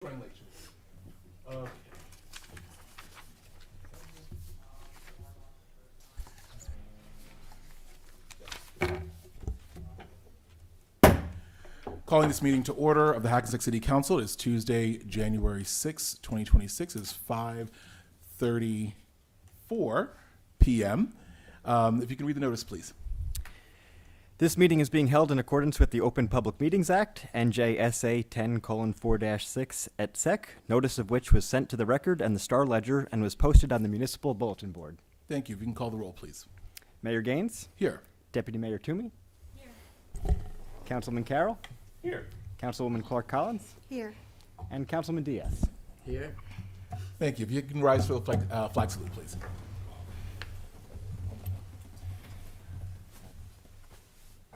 Running late. Okay. Calling this meeting to order of the Hackensack City Council. It is Tuesday, January 6, 2026. It is 5:34 p.m. If you can read the notice, please. This meeting is being held in accordance with the Open Public Meetings Act, NJSA 10:4-6 et sec, notice of which was sent to the record and the Star Ledger and was posted on the municipal bulletin board. Thank you. If you can call the roll, please. Mayor Gaines? Here. Deputy Mayor Toomey? Here. Councilman Carroll? Here. Councilwoman Clark Collins? Here. And Councilman Diaz? Here. Thank you. If you can rise for the flag salute, please.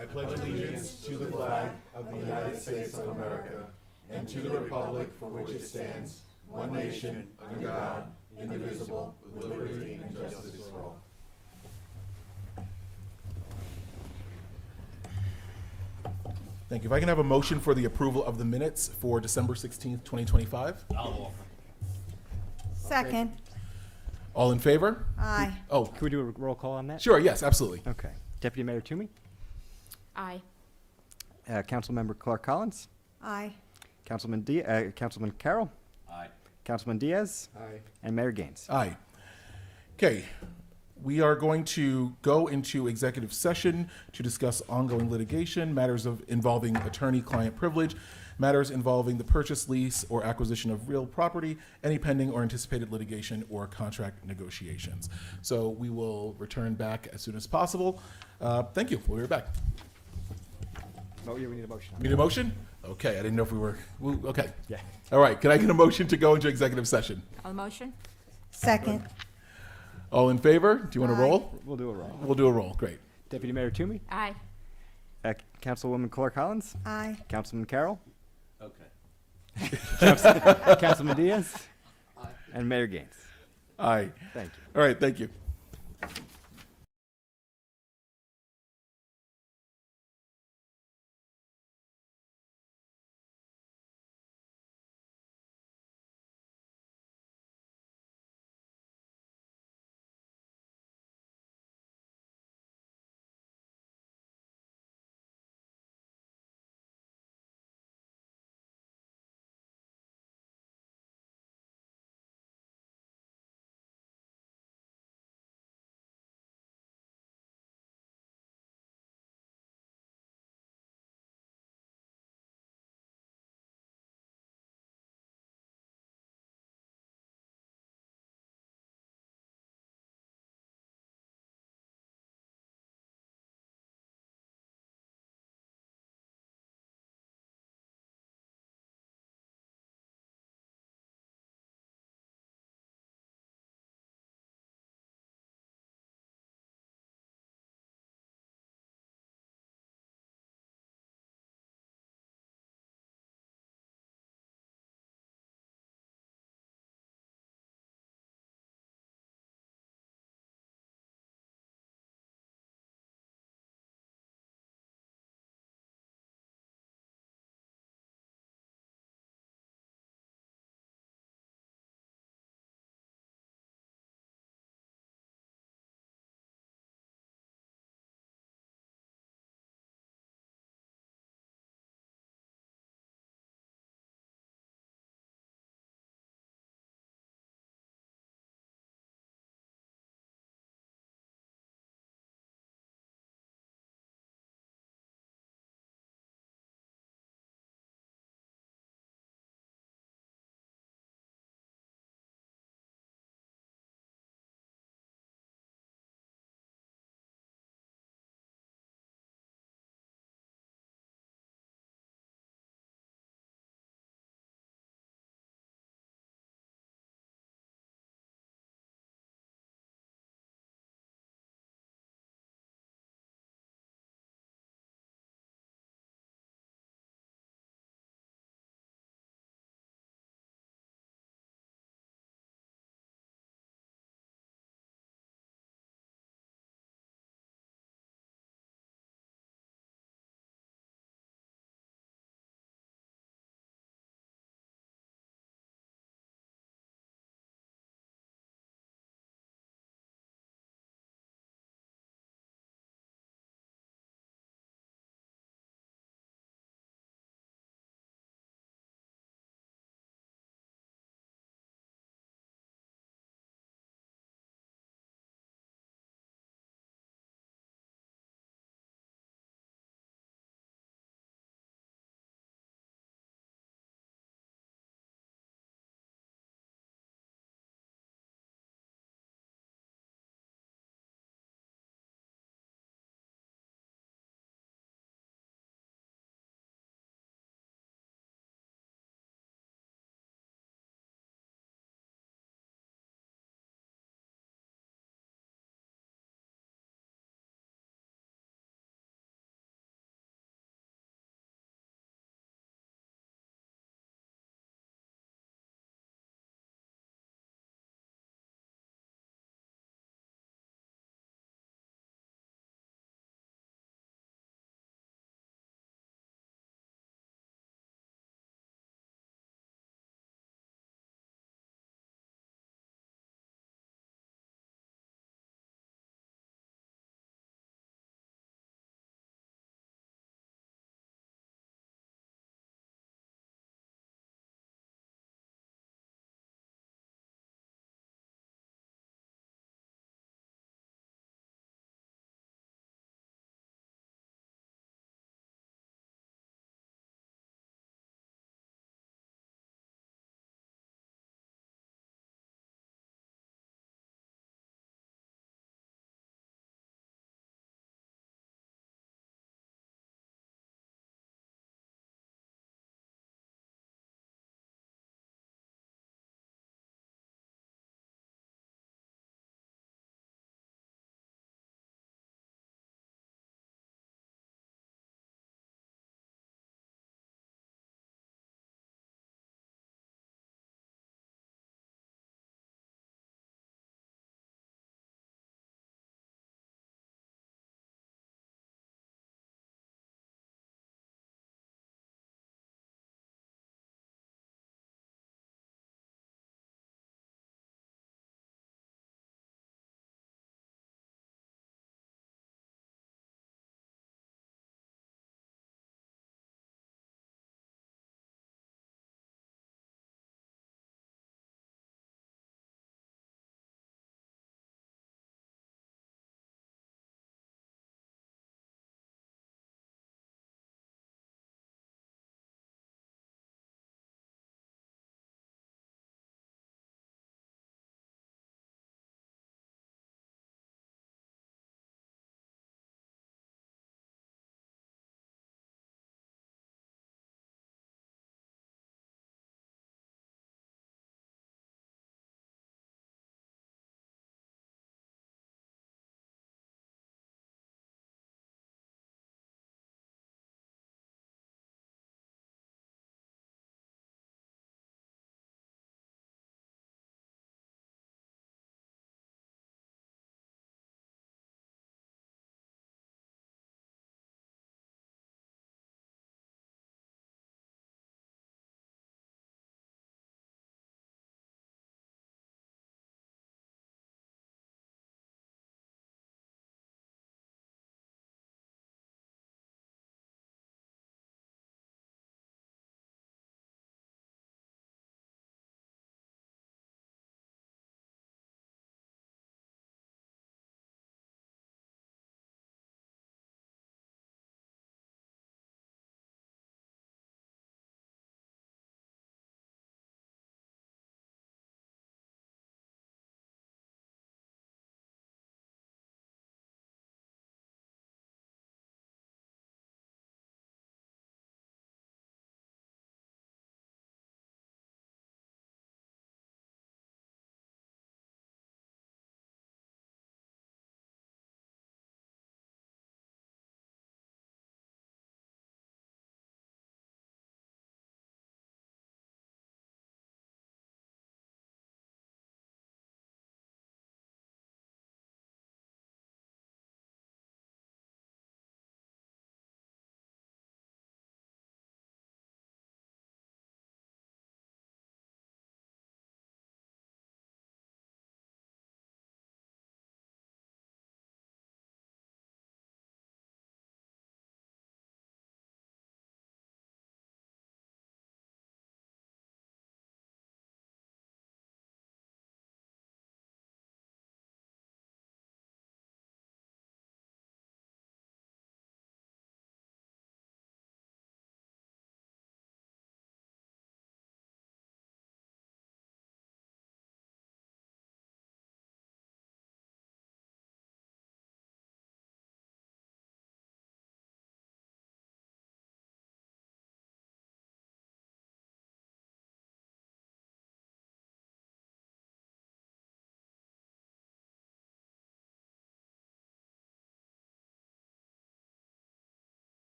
I pledge allegiance to the flag of the United States of America and to the republic for which it stands, one nation, under God, indivisible, with liberty and justice for all. Thank you. If I can have a motion for the approval of the minutes for December 16th, 2025. Second. All in favor? Aye. Oh, Can we do a roll call on that? sure. Yes, absolutely. Okay. Deputy Mayor Toomey? Aye. Councilmember Clark Collins? Aye. Councilman Carroll? Aye. Councilman Diaz? Aye. And Mayor Gaines? Aye. Okay. We are going to go into executive session to discuss ongoing litigation, matters involving attorney-client privilege, matters involving the purchase, lease, or acquisition of real property, any pending or anticipated litigation or contract negotiations. So we will return back as soon as possible. Thank you. We'll be right back. Oh, yeah, we need a motion. Need a motion? Okay, I didn't know if we were, okay. Yeah. All right, can I get a motion to go into executive session? On the motion? Second. All in favor? Do you want to Aye. roll? We'll do a roll. We'll do a roll, great. Deputy Mayor Toomey? Aye. Councilwoman Clark Collins? Aye. Councilman Carroll? Okay. Councilman Diaz? And Mayor Gaines? Aye. Thank you. All right, thank you.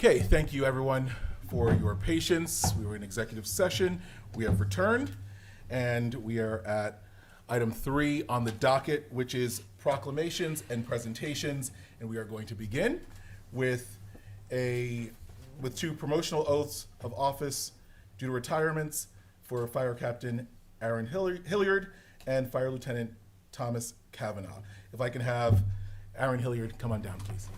Okay, thank you everyone for your patience. We were in executive session. We have returned, and we are at item 3 on the docket, which is proclamations and presentations. And we are going to begin with two promotional oaths of office due to retirements for Fire Captain Aaron Hilliard and Fire Lieutenant Thomas Kavanaugh. If I can have Aaron Hilliard come on down, please.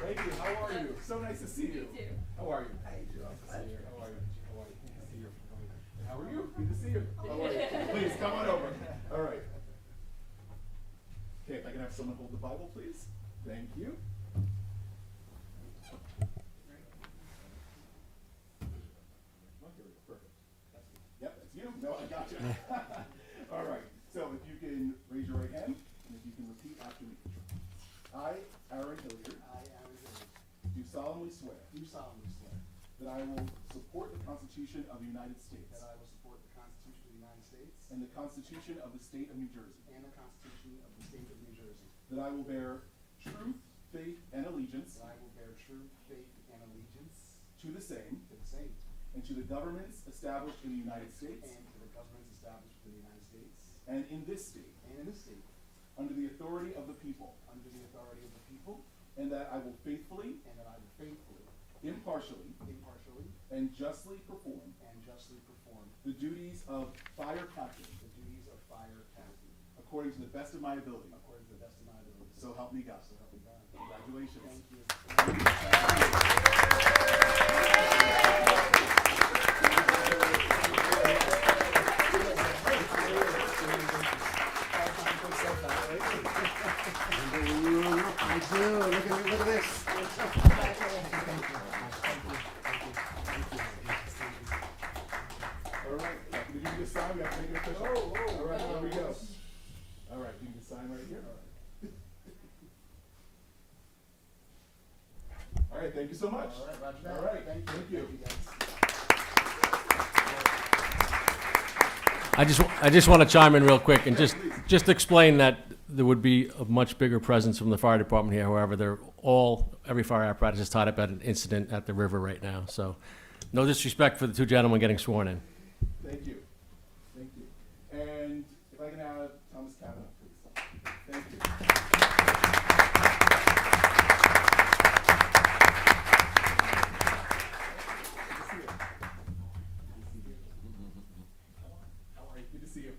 Thank you. How are you? So nice to see you. How are you? How are you? How are you? How are you? Good to see you. How are you? Good to see you. How are you? Please come on over. All right. Okay, if I can have someone hold the Bible, please. Thank you. Oh, here we go. Perfect. Yep, that's you. No, I got you. All right. So if you can raise your right hand, and if you can repeat after me. I, Aaron Hilliard, do solemnly swear that I will support the Constitution of the United States That I will support the Constitution of the United States and the Constitution of the State of New Jersey. and the Constitution of the State of New Jersey. That I will bear truth, faith, and allegiance That I will bear true faith and allegiance to the same to the same and to the governments established in the United States and to the governments established within the United States and in this state and in this state under the authority of the people, under the authority of the people, and that I will faithfully, and that I will faithfully, impartially, impartially, and justly perform and justly perform the duties of fire captain the duties of fire captain according to the best of my ability. according to the best of my ability. So help me God. So help me God. Congratulations. Thank you. I do. Look at this. All right, did you just sign? We have to make it official. All right, there we go. All right, you can just sign right here. All right, thank you so much. All right, Roger that. All right, Thank you. thank you. guys. I just want to chime in real quick and just explain that there would be a much bigger presence from the fire department here. However, every fire apparatus is tied up at an incident at the river right now. So no disrespect for the two gentlemen getting sworn in. Thank you. Thank you. And if I can have Thomas Kavanaugh, please. Thank you. How are you? Good to see you.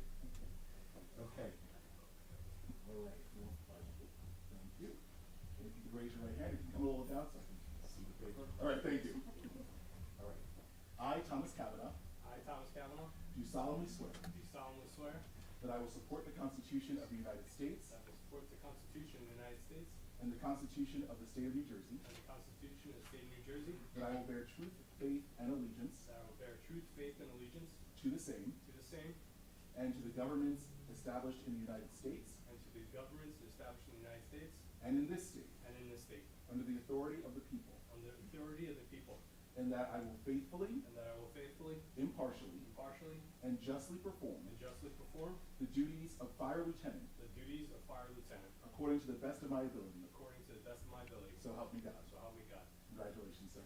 Okay. All right. Thank you. And if you could raise your right hand, if you can come a little down so I can see the paper. All right, thank you. All right. I, Thomas Kavanaugh, I, Thomas Kavanaugh, do solemnly swear do solemnly swear that I will support the Constitution of the United States that I will support the Constitution of the United States and the Constitution of the State of New Jersey, and the Constitution of the State of New Jersey, that I will bear truth, faith, and allegiance that I will bear truth, faith, and allegiance to the same to the same and to the governments established in the United States and to the governments established in the United States and in this state and in this state, under the authority of the people, under the authority of the people, and that I will faithfully, and that I will faithfully, impartially, impartially, and justly perform and justly perform the duties of fire lieutenant the duties of fire lieutenant according to the best of my ability. according to the best of my ability. So help me God. So help me God. Congratulations, sir.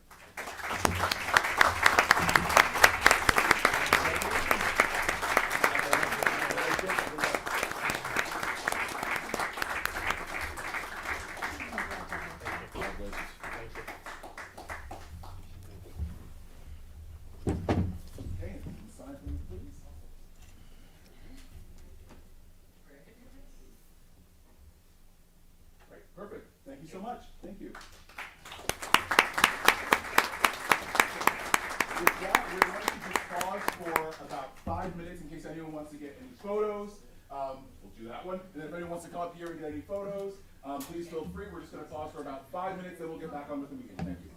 Okay, and you can sign for me, please. Great, perfect. Thank you so much. Thank you. With that, we're going to just pause for about 5 minutes in case anyone wants to get any photos. We'll do that one. And if anyone wants to come up here and get any photos, please feel free. We're just going to pause for about 5 minutes, then we'll get back on with the meeting. Thank you.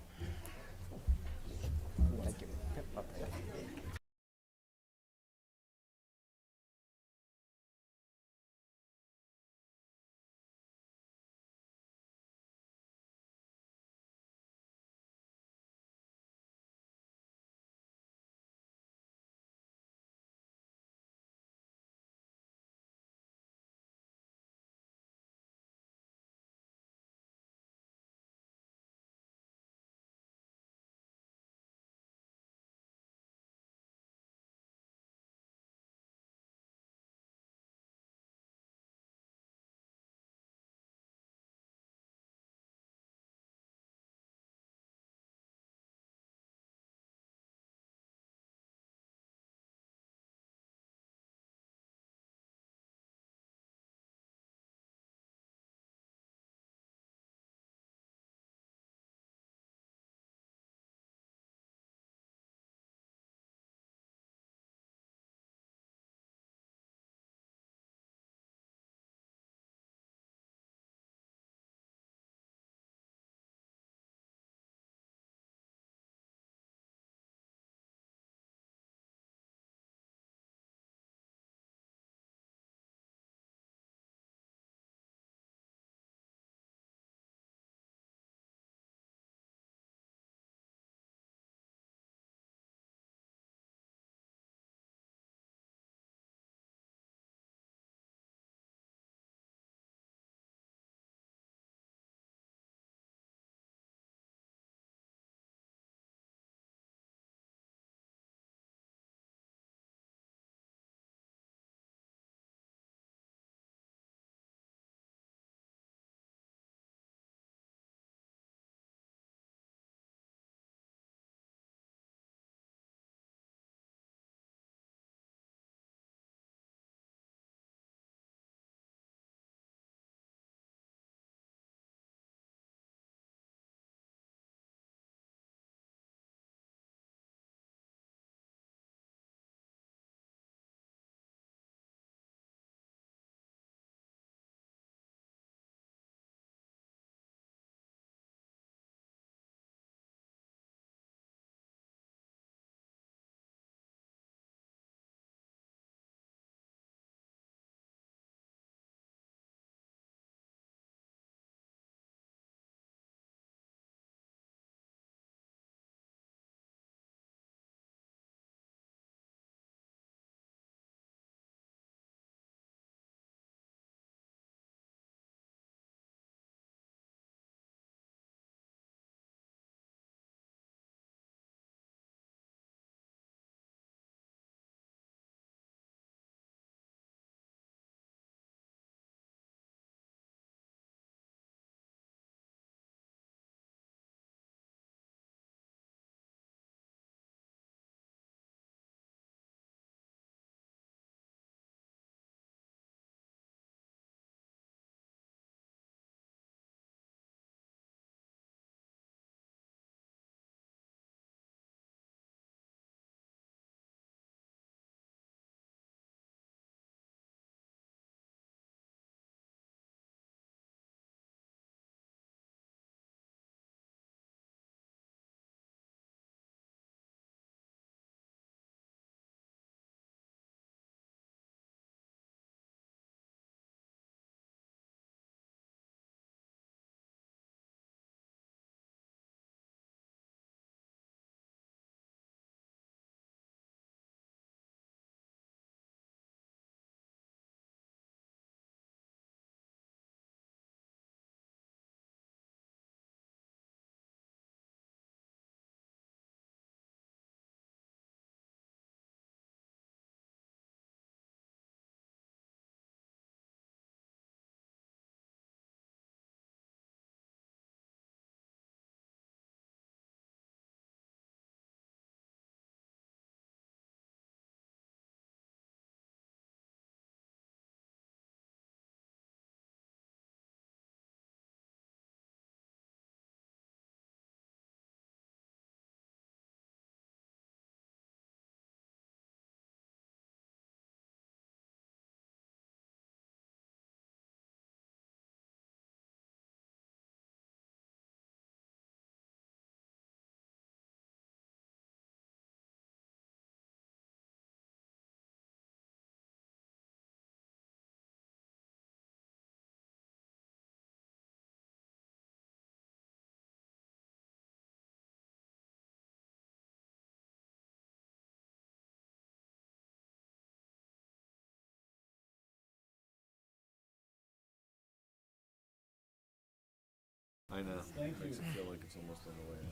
I know. Thank Makes you. it feel like it's almost on the way out.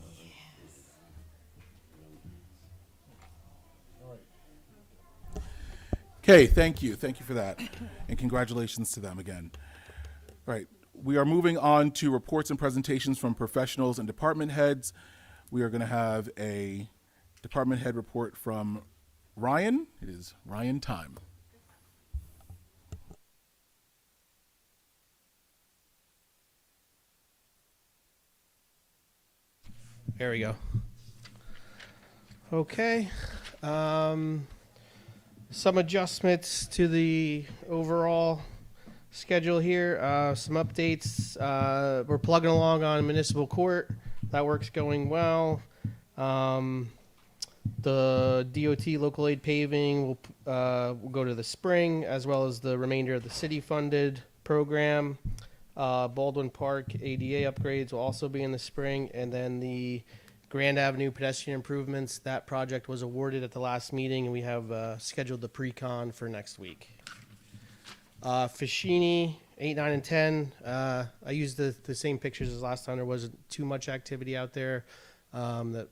Okay, thank you. Thank you for that. And congratulations to them again. All right, we are moving on to reports and presentations from professionals and department heads. We are going to have a department head report from Ryan. It is Ryan time. There we go. Okay. Some adjustments to the overall schedule here. Some updates. We're plugging along on municipal court. That work's going well. The DOT local aid paving will go to the spring, as well as the remainder of the city funded program. Baldwin Park ADA upgrades will also be in the spring, and then the Grand Avenue pedestrian improvements, that project was awarded at the last meeting, and we have scheduled the pre-con for next week. Fashini, 8, 9, and 10. I used the same pictures as last time. There wasn't too much activity out there. That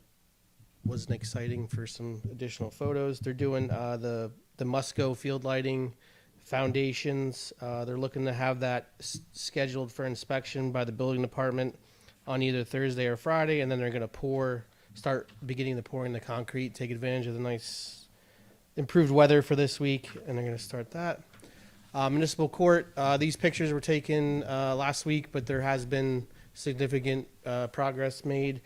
wasn't exciting for some additional photos. They're doing the Musco field lighting foundations. They're looking to have that scheduled for inspection by the building department on either Thursday or Friday, and then they're going to start beginning the pouring the concrete, take advantage of the nice improved weather for this week, and they're going to start that. Municipal court, these pictures were taken last week, but there has been significant progress made.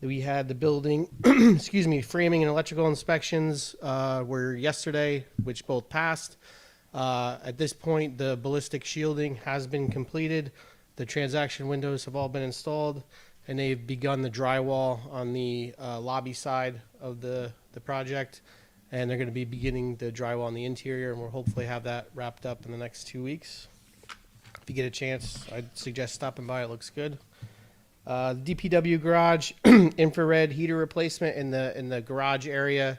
We had the building, excuse me, framing and electrical inspections were yesterday, which both passed. At this point, the ballistic shielding has been completed. The transaction windows have all been installed, and they've begun the drywall on the lobby side of the project, and they're going to be beginning the drywall on the interior, and we'll hopefully have that wrapped up in the next 2 weeks. If you get a chance, I'd suggest stopping by. It looks good. The DPW garage infrared heater replacement in the garage area.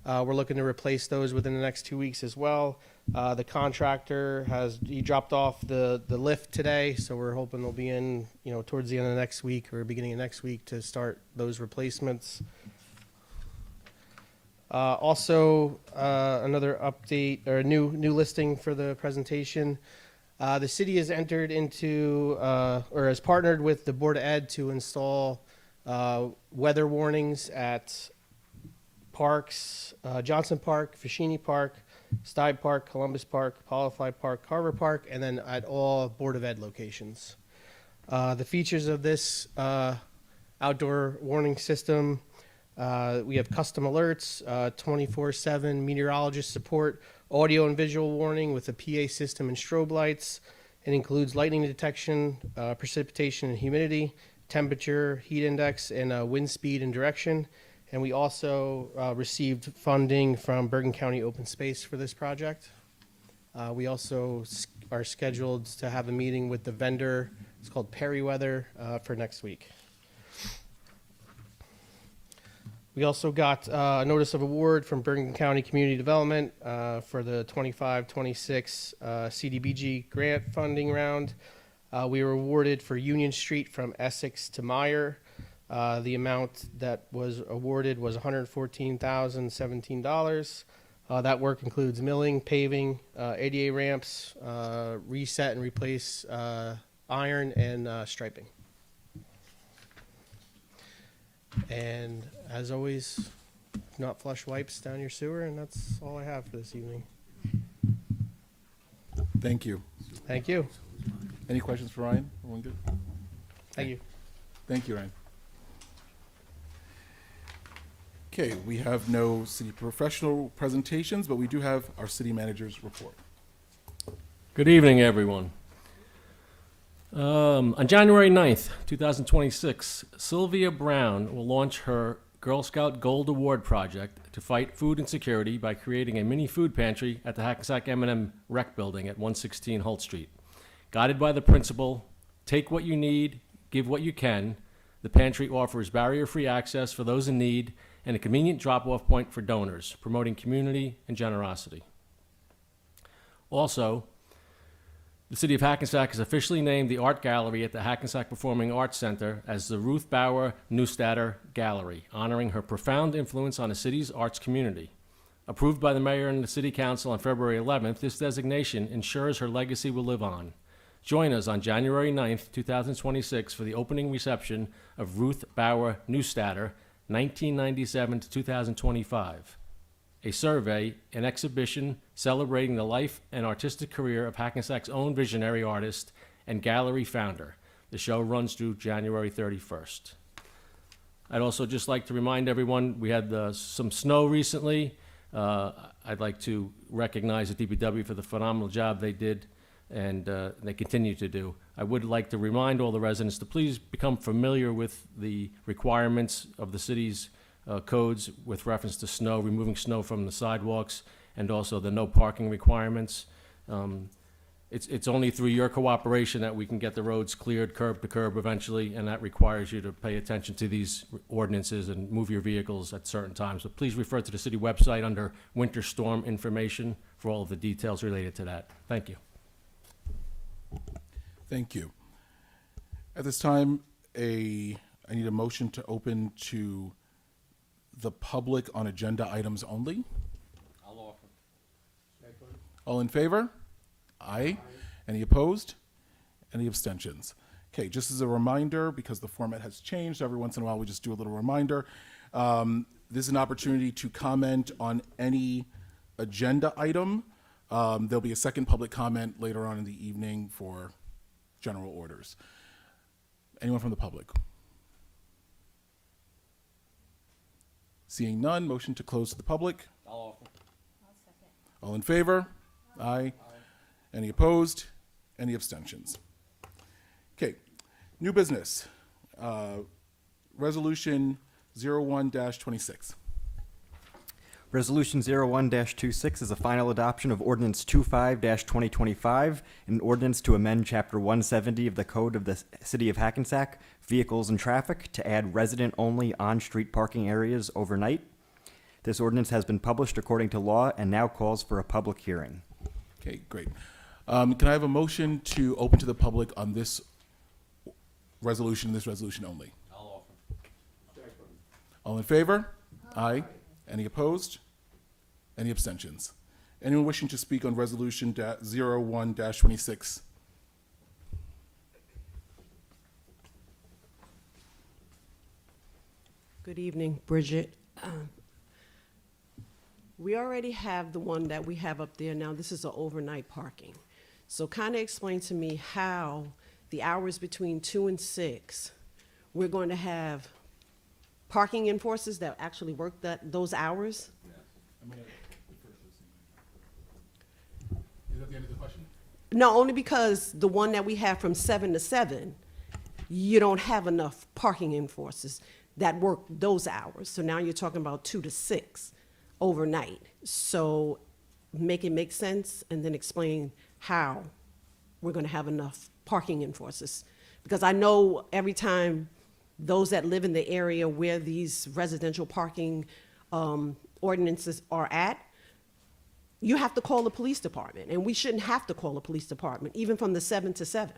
We're looking to replace those within the next 2 weeks as well. The contractor he dropped off the lift today, so we're hoping they'll be in, towards the end of next week or beginning of next week to start those replacements. Also, another update or a new listing for the presentation. The city has entered into or has partnered with the Board of Ed to install weather warnings at parks, Johnson Park, Fashini Park, Stuyve Park, Columbus Park, Polyfly Park, Carver Park, and then at all Board of Ed locations. The features of this outdoor warning system, we have custom alerts, 24/7 meteorologist support, audio and visual warning with a PA system and strobe lights. It includes lightning detection, precipitation and humidity, temperature, heat index, and wind speed and direction. And we also received funding from Bergen County Open Space for this project. We also are scheduled to have a meeting with the vendor. It's called Perryweather for next week. We also got a notice of award from Bergen County Community Development for the 25-26 CDBG grant funding round. We were awarded for Union Street from Essex to Meyer. The amount that was awarded was $114,017. That work includes milling, paving, ADA ramps, reset and replace iron, and striping. And as always, not flush wipes down your sewer, and that's all I have for this evening. Thank you. Thank you. Any questions for Ryan? Everyone good? Thank you. Thank you, Ryan. Okay, we have no city professional presentations, but we do have our city manager's report. Good evening, everyone. On January 9th, 2026, Sylvia Brown will launch her Girl Scout Gold Award project to fight food insecurity by creating a mini food pantry at the Hackensack M&M Rec Building at 116 Holt Street. Guided by the principle, take what you need, give what you can, the pantry offers barrier-free access for those in need and a convenient drop-off point for donors, promoting community and generosity. Also, The City of Hackensack has officially named the art gallery at the Hackensack Performing Arts Center as the Ruth Bauer Neustaedter Gallery, honoring her profound influence on the city's arts community. Approved by the mayor and the city council on February 11th, this designation ensures her legacy will live on. Join us on January 9th, 2026 for the opening reception of Ruth Bauer Neustaedter, 1997 to 2025. A survey, an exhibition celebrating the life and artistic career of Hackensack's own visionary artist and gallery founder. The show runs through January 31st. I'd also just like to remind everyone, we had some snow recently. I'd like to recognize the DPW for the phenomenal job they did and they continue to do. I would like to remind all the residents to please become familiar with the requirements of the city's codes with reference to snow, removing snow from the sidewalks, and also the no parking requirements. It's only through your cooperation that we can get the roads cleared curb to curb eventually, and that requires you to pay attention to these ordinances and move your vehicles at certain times. So please refer to the city website under winter storm information for all of the details related to that. Thank you. Thank you. At this time, I need a motion to open to the public on agenda items only. I'll offer. All in favor? Aye. Any opposed? Any abstentions? Okay, just as a reminder, because the format has changed, every once in a while we just do a little reminder. This is an opportunity to comment on any agenda item. There'll be a second public comment later on in the evening for general orders. Anyone from the public? Seeing none, motion to close to the public. I'll offer. All in favor? Aye. Any opposed? Any abstentions? Okay, new business. Resolution 01-26. Resolution 01-26 is a final adoption of Ordinance 25-2025, an ordinance to amend Chapter 170 of the Code of the City of Hackensack, Vehicles and Traffic, to add resident-only on-street parking areas overnight. This ordinance has been published according to law and now calls for a public hearing. Okay, great. Can I have a motion to open to the public on this resolution only? I'll offer. All in favor? Aye. Any opposed? Any abstentions? Anyone wishing to speak on Resolution 01-26? Good evening, Bridget. We already have the one that we have up there now. This is an overnight parking. So kind of explain to me how the hours between 2 and 6, we're going to have parking enforcers that actually work those hours? Is that the end of the question? No, only because the one that we have from 7 to 7, you don't have enough parking enforcers that work those hours. So now you're talking about 2 to 6 overnight. So make it make sense and then explain how we're going to have enough parking enforcers. Because I know every time those that live in the area where these residential parking ordinances are at, you have to call the police department, and we shouldn't have to call the police department, even from the 7 to 7.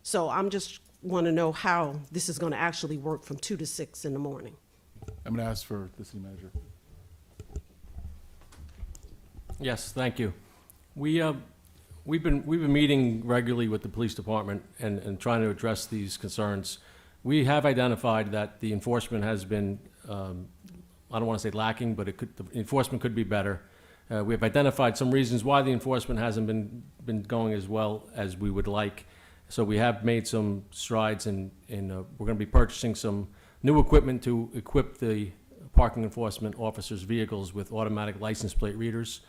So I'm just want to know how this is going to actually work from 2 to 6 in the morning. I'm going to ask for the city manager. Yes, thank you. We've been meeting regularly with the police department and trying to address these concerns. We have identified that the enforcement has been, I don't want to say lacking, but the enforcement could be better. We have identified some reasons why the enforcement hasn't been going as well as we would like. So we have made some strides in we're going to be purchasing some new equipment to equip the parking enforcement officers' vehicles with automatic license plate readers.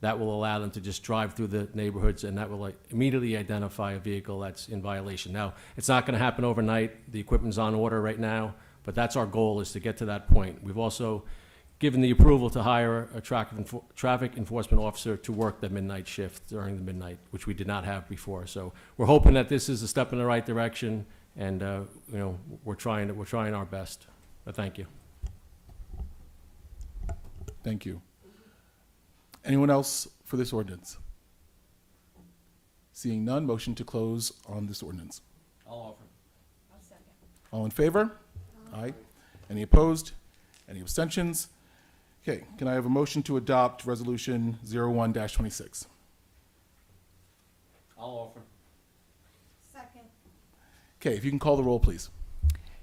That will allow them to just drive through the neighborhoods, and that will immediately identify a vehicle that's in violation. Now, it's not going to happen overnight. The equipment's on order right now, but that's our goal, is to get to that point. We've also given the approval to hire a traffic enforcement officer to work the midnight shift during the midnight, which we did not have before. So we're hoping that this is a step in the right direction, and we're trying our best. But thank you. Thank you. Anyone else for this ordinance? Seeing none, motion to close on this ordinance. I'll offer. All in favor? Aye. Any opposed? Any abstentions? Okay, can I have a motion to adopt Resolution 01-26? I'll offer. Okay, if you can call the roll, please.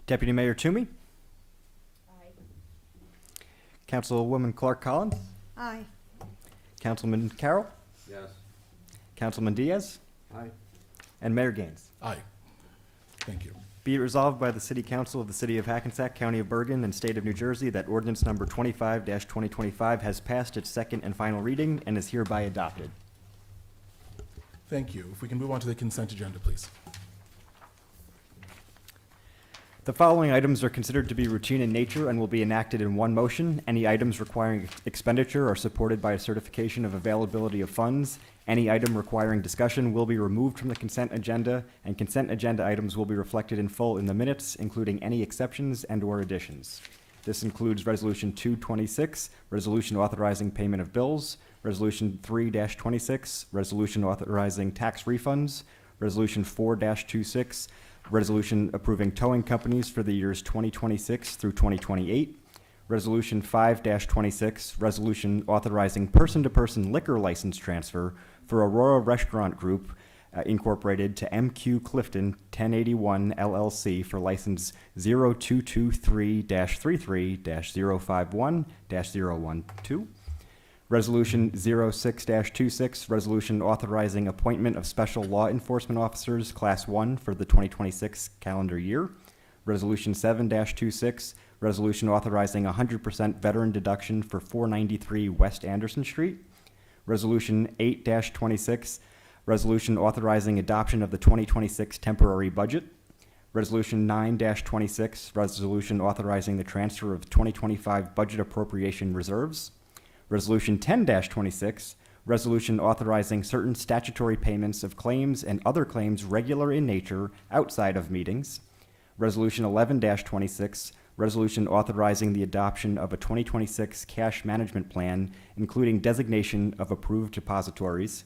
Deputy Mayor Toomey? Councilwoman Clark Collins? Aye. Councilman Carroll? Yes. Councilman Diaz? Aye. And Mayor Gaines. Aye. Thank you. Be it resolved by the City Council of the City of Hackensack, County of Bergen, and State of New Jersey that ordinance number 25-2025 has passed its second and final reading and is hereby adopted. Thank you. If we can move on to the consent agenda, please. The following items are considered to be routine in nature and will be enacted in one motion. Any items requiring expenditure are supported by a certification of availability of funds. Any item requiring discussion will be removed from the consent agenda, and consent agenda items will be reflected in full in the minutes, including any exceptions and/or additions. This includes Resolution 226, Resolution authorizing payment of bills, Resolution 3-26, Resolution authorizing tax refunds, Resolution 4-26, Resolution approving towing companies for the years 2026 through 2028. Resolution 5-26, Resolution authorizing person-to-person liquor license transfer for Aurora Restaurant Group Incorporated to MQ Clifton 1081 LLC for license 0223-33-051-012. Resolution 06-26, resolution authorizing appointment of special law enforcement officers, Class 1, for the 2026 calendar year. Resolution 7-26, resolution authorizing 100% veteran deduction for 493 West Anderson Street. Resolution 8-26, resolution authorizing adoption of the 2026 temporary budget. Resolution 9-26, resolution authorizing the transfer of 2025 budget appropriation reserves. Resolution 10-26, resolution authorizing certain statutory payments of claims and other claims regular in nature outside of meetings. Resolution 11-26, resolution authorizing the adoption of a 2026 cash management plan, including designation of approved depositories.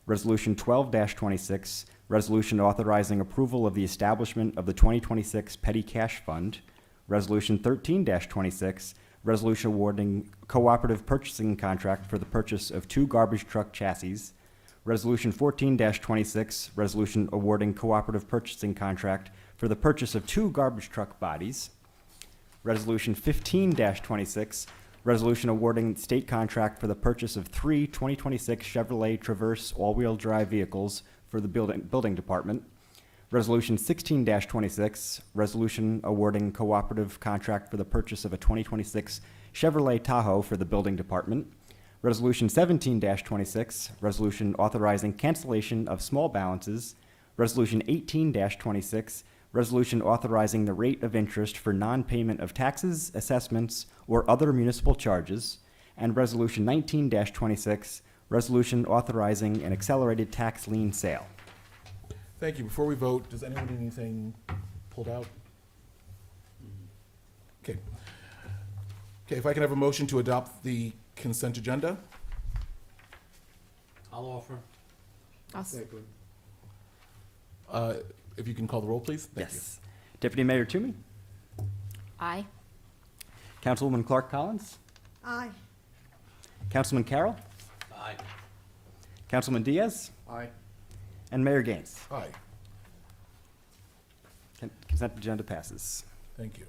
Resolution 12-26, resolution authorizing approval of the establishment of the 2026 petty cash fund. Resolution 13-26, resolution awarding cooperative purchasing contract for the purchase of 2 garbage truck chassis. Resolution 14-26, resolution awarding cooperative purchasing contract for the purchase of 2 garbage truck bodies. Resolution 15-26, resolution awarding state contract for the purchase of 3 2026 Chevrolet Traverse all-wheel drive vehicles for the building department. Resolution 16-26, resolution awarding cooperative contract for the purchase of a 2026 Chevrolet Tahoe for the building department. Resolution 17-26, resolution authorizing cancellation of small balances. Resolution 18-26, resolution authorizing the rate of interest for non-payment of taxes, assessments, or other municipal charges. And Resolution 19-26, resolution authorizing an accelerated tax lien sale. Thank you. Before we vote, does anyone need anything pulled out? Okay. Okay, if I can have a motion to adopt the consent agenda? I'll offer. Second. If you can call the roll, please? Thank Yes. Deputy Mayor Toomey? Aye. Councilwoman Clark Collins? Aye. Councilman Carroll? Aye. Councilman Diaz? Aye. And Mayor Gaines. you. Aye, Consent agenda passes. thank you.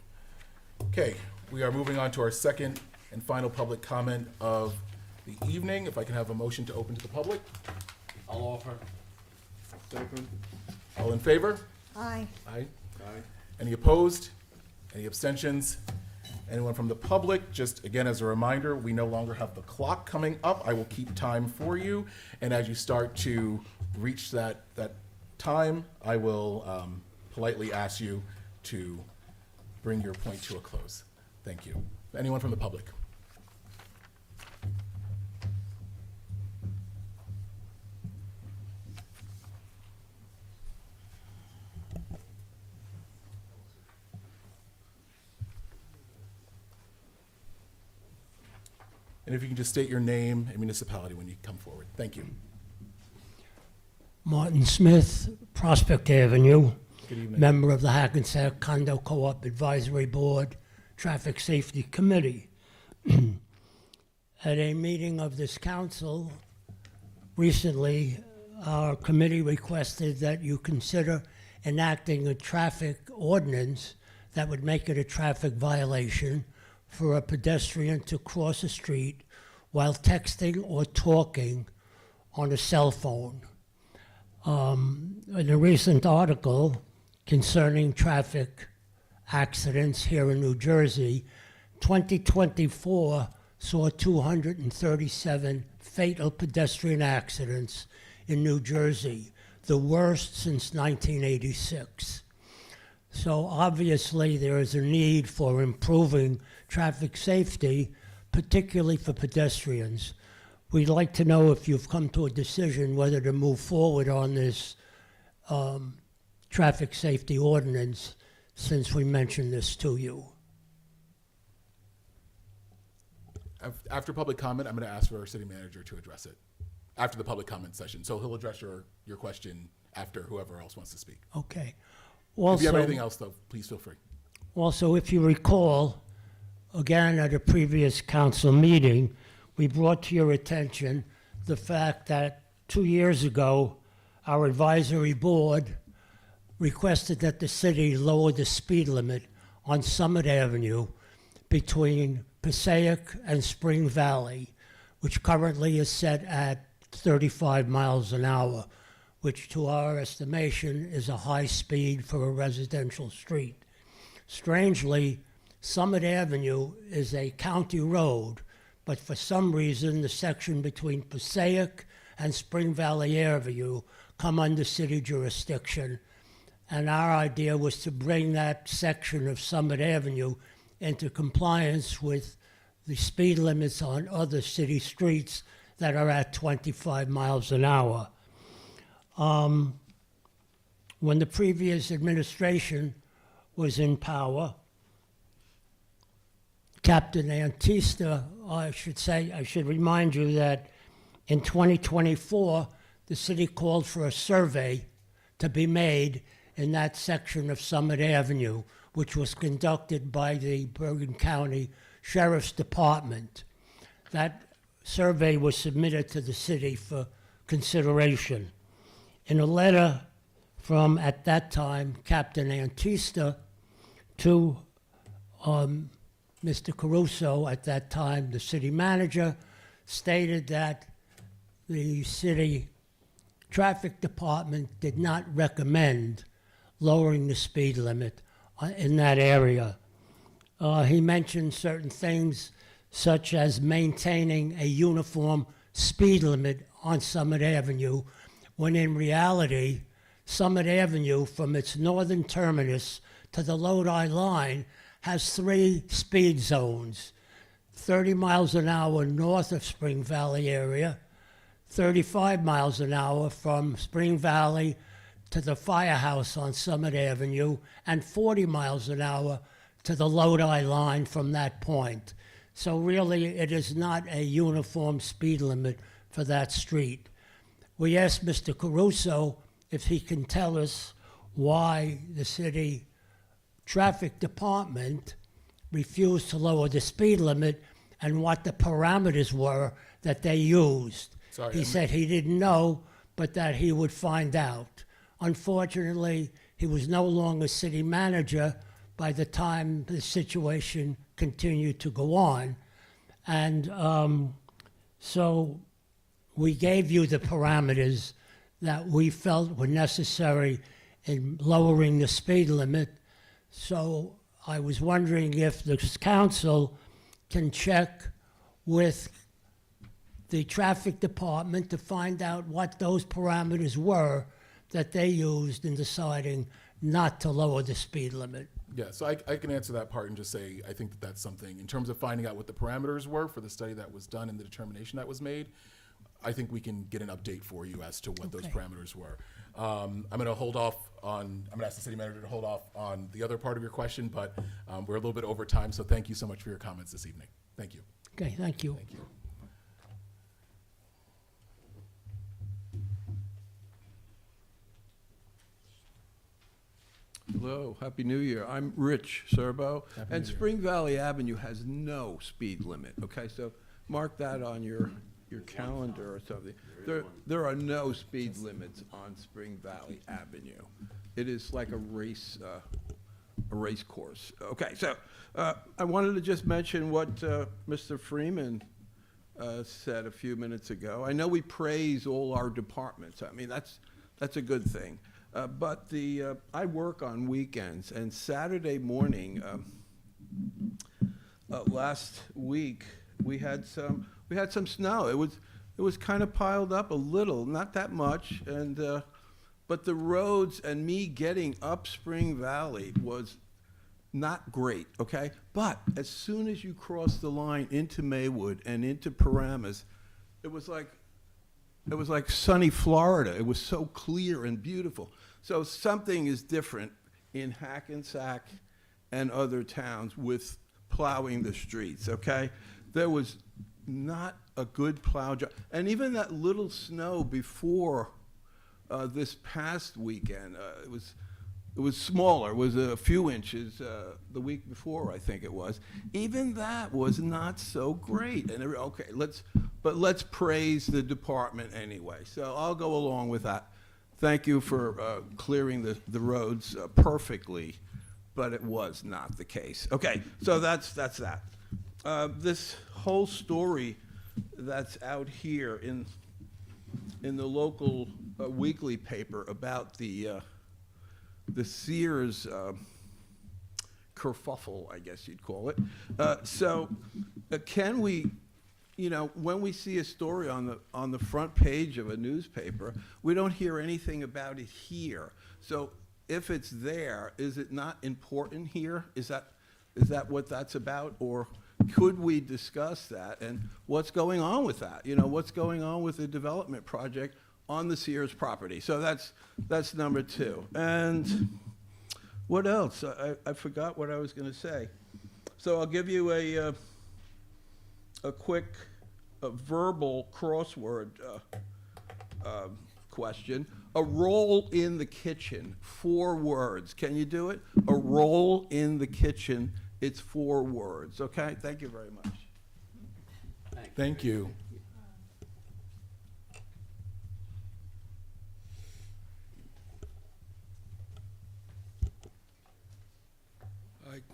Okay, we are moving on to our second and final public comment of the evening. If I can have a motion to open to the public? I'll offer. Second. All in favor? Aye. Aye. Aye. Any opposed? Any abstentions? Anyone from the public? Just again, as a reminder, we no longer have the clock coming up. I will keep time for you. And as you start to reach that time, I will politely ask you to bring your point to a close. Thank you. Anyone from the public? And if you can just state your name and municipality when you come forward. Thank you. Martin Smith, Prospect Avenue, Good evening. member of the Hackensack Condo Co-op Advisory Board, Traffic Safety Committee. At a meeting of this council recently, our committee requested that you consider enacting a traffic ordinance that would make it a traffic violation for a pedestrian to cross a street while texting or talking on a cell phone. In a recent article concerning traffic accidents here in New Jersey, 2024 saw 237 fatal pedestrian accidents in New Jersey, the worst since 1986. So obviously there is a need for improving traffic safety, particularly for pedestrians. We'd like to know if you've come to a decision whether to move forward on this traffic safety ordinance since we mentioned this to you. After public comment, I'm going to ask for our city manager to address it after the public comment session. So he'll address your question after whoever else wants to speak. Okay. If you have anything else, though, please feel free. Also, if you recall, again at a previous council meeting, we brought to your attention the fact that 2 years ago, our advisory board requested that the city lower the speed limit on Summit Avenue between Passaic and Spring Valley, which currently is set at 35 miles an hour, which to our estimation is a high speed for a residential street. Strangely, Summit Avenue is a county road, but for some reason the section between Passaic and Spring Valley Avenue come under city jurisdiction. And our idea was to bring that section of Summit Avenue into compliance with the speed limits on other city streets that are at 25 miles an hour. When the previous administration was in power, Captain Antista, I should remind you that in 2024, the city called for a survey to be made in that section of Summit Avenue, which was conducted by the Bergen County Sheriff's Department. That survey was submitted to the city for consideration. In a letter from, at that time, Captain Antista to Mr. Caruso, at that time the city manager, stated that the city traffic department did not recommend lowering the speed limit in that area. He mentioned certain things such as maintaining a uniform speed limit on Summit Avenue, when in reality, Summit Avenue from its northern terminus to the Lodi line has 3 speed zones: 30 miles an hour north of Spring Valley area, 35 miles an hour from Spring Valley to the firehouse on Summit Avenue, and 40 miles an hour to the Lodi line from that point. So really, it is not a uniform speed limit for that street. We asked Mr. Caruso if he can tell us why the city traffic department refused to lower the speed limit and what the parameters were that they used. Sorry, He said he didn't know, but that he would find out. Unfortunately, he was no longer city manager by the time the situation continued to go on. And so we gave you the parameters that we felt were necessary in lowering the speed limit. So I was wondering if the council can check with the traffic department to find out what those parameters were that they used in deciding not to lower the speed limit. Yeah, so I can answer that part and just say I think that that's something, in terms of finding out what the parameters were for the study that was done and the determination that was made, I think we can get an update for you as to what those parameters were. I'm going to hold off on, I'm going to ask the city manager to hold off on the other part of your question, but we're a little bit over time, so thank you so much for your comments this evening. Thank you. Okay, thank you. Thank you. Hello, Happy New Year. I'm Rich Serbo, and Spring Valley Avenue has no speed limit, okay? So mark that on your calendar or something. There are no speed limits on Spring Valley Avenue. It is like a race course. Okay, so I wanted to just mention what Mr. Freeman said a few minutes ago. I know we praise all our departments. I mean, that's a good thing. But I work on weekends, and Saturday morning last week we had some snow. It was kind of piled up a little, not that much, and but the roads and me getting up Spring Valley was not great, okay? But as soon as you cross the line into Maywood and into Paramus, it was like sunny Florida. It was so clear and beautiful. So something is different in Hackensack and other towns with plowing the streets, okay? There was not a good plow job. And even that little snow before this past weekend, it was smaller. It was a few inches the week before, I think it was. Even that was not so great. And okay, let's praise the department anyway. So I'll go along with that. Thank you for clearing the roads perfectly, but it was not the case. Okay, so that's that. This whole story that's out here in the local weekly paper about the Sears kerfuffle, I guess you'd call it. Can we, when we see a story on the front page of a newspaper, we don't hear anything about it here. So if it's there, is it not important here? Is that what that's about? Or could we discuss that? And what's going on with that? What's going on with the development project on the Sears property? So that's number two. And what else? I forgot what I was going to say. So I'll give you a quick verbal crossword question. A roll in the kitchen, 4 words. Can you do it? A roll in the kitchen, it's 4 words. Okay? Thank you very much. Thank you.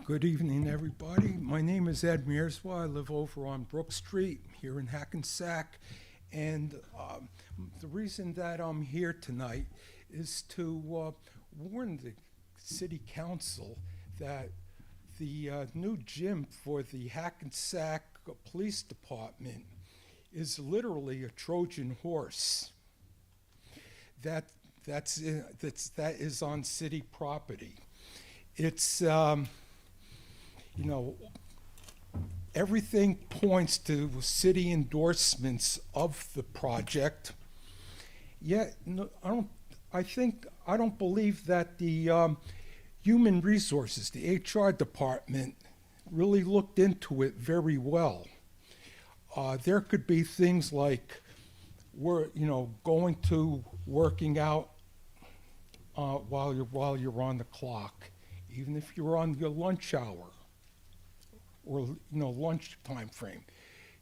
Good evening, everybody. My name is Ed Mearswa. I live over on Brook Street here in Hackensack. And the reason that I'm here tonight is to warn the City Council that the new gym for the Hackensack Police Department is literally a Trojan horse. That is on city property. It's everything points to city endorsements of the project. Yet, no, I don't believe that the human resources, the HR department, really looked into it very well. There could be things like going to working out while you're on the clock, even if you're on your lunch hour or lunch time frame.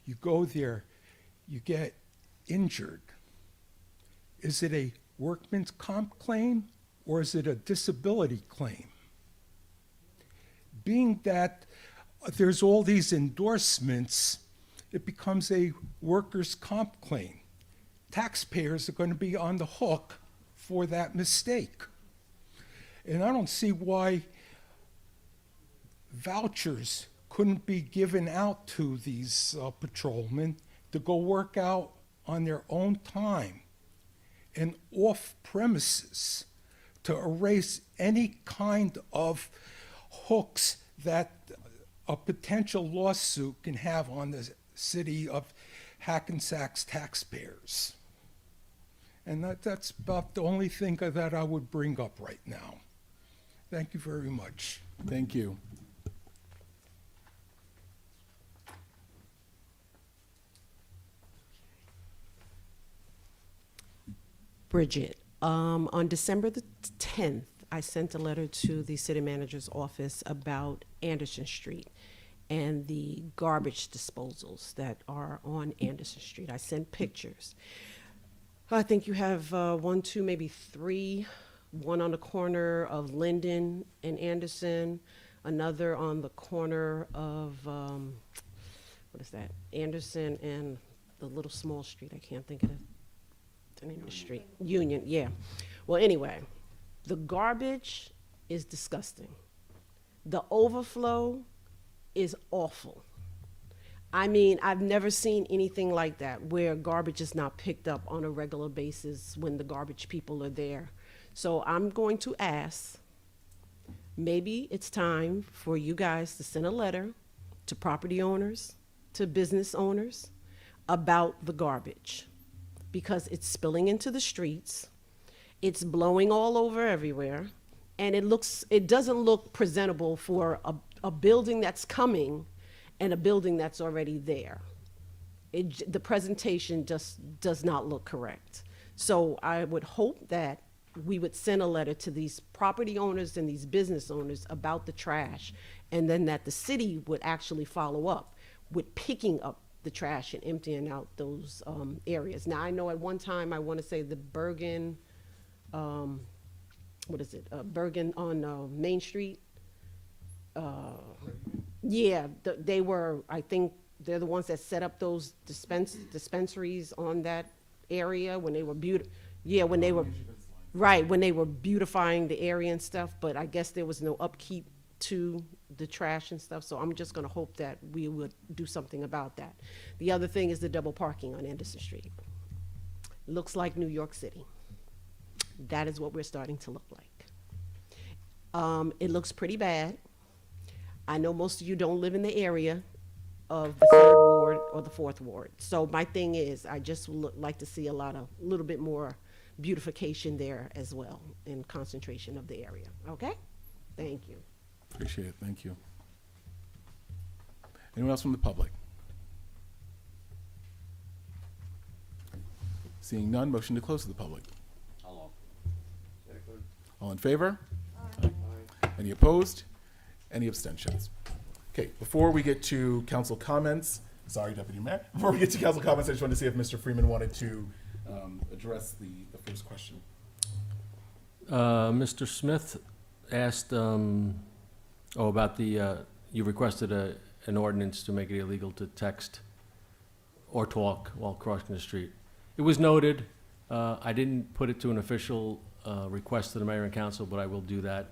You go there, you get injured. Is it a workman's comp claim or is it a disability claim? Being that there's all these endorsements, it becomes a workers' comp claim. Taxpayers are going to be on the hook for that mistake. And I don't see why vouchers couldn't be given out to these patrolmen to go work out on their own time and off premises to erase any kind of hooks that a potential lawsuit can have on the city of Hackensack's taxpayers. And that's about the only thing that I would bring up right now. Thank you very much. Thank you. Bridget, on December the 10th, I sent a letter to the city manager's office about Anderson Street and the garbage disposals that are on Anderson Street. I sent pictures. I think you have one, two, maybe three. One on the corner of Linden and Anderson, another on the corner of, what is that? Anderson and the little small street. I can't think of the name of the street. Union, yeah. Well, anyway, the garbage is disgusting. The overflow is awful. I mean, I've never seen anything like that where garbage is not picked up on a regular basis when the garbage people are there. So I'm going to ask, maybe it's time for you guys to send a letter to property owners, to business owners about the garbage, because it's spilling into the streets, it's blowing all over everywhere, and it doesn't look presentable for a building that's coming and a building that's already there. The presentation just does not look correct. So I would hope that we would send a letter to these property owners and these business owners about the trash, and then that the city would actually follow up with picking up the trash and emptying out those areas. Now, I know at one time, I want to say the Bergen, Bergen on Main Street. Yeah, they were, I think they're the ones that set up those dispensaries on that area when they were when they were, right, when they were beautifying the area and stuff, but I guess there was no upkeep to the trash and stuff, so I'm just gonna hope that we would do something about that. The other thing is the double parking on Anderson Street. Looks like New York City. That is what we're starting to look like. It looks pretty bad. I know most of you don't live in the area of the 3rd Ward or the 4th Ward. So my thing is, I just would like to see a little bit more beautification there as well, and concentration of the area. Okay? Thank you. Appreciate it. Thank you. Anyone else from the public? Seeing none, motion to close to the public. Second. All in favor? Aye. Any opposed? Any abstentions? Okay, before we get to council comments, sorry, Deputy Mayor, before we get to council comments, I just wanted to see if Mr. Freeman wanted to address the first question. Mr. Smith asked, about you requested an ordinance to make it illegal to text or talk while crossing the street. It was noted. I didn't put it to an official request to the mayor and council, but I will do that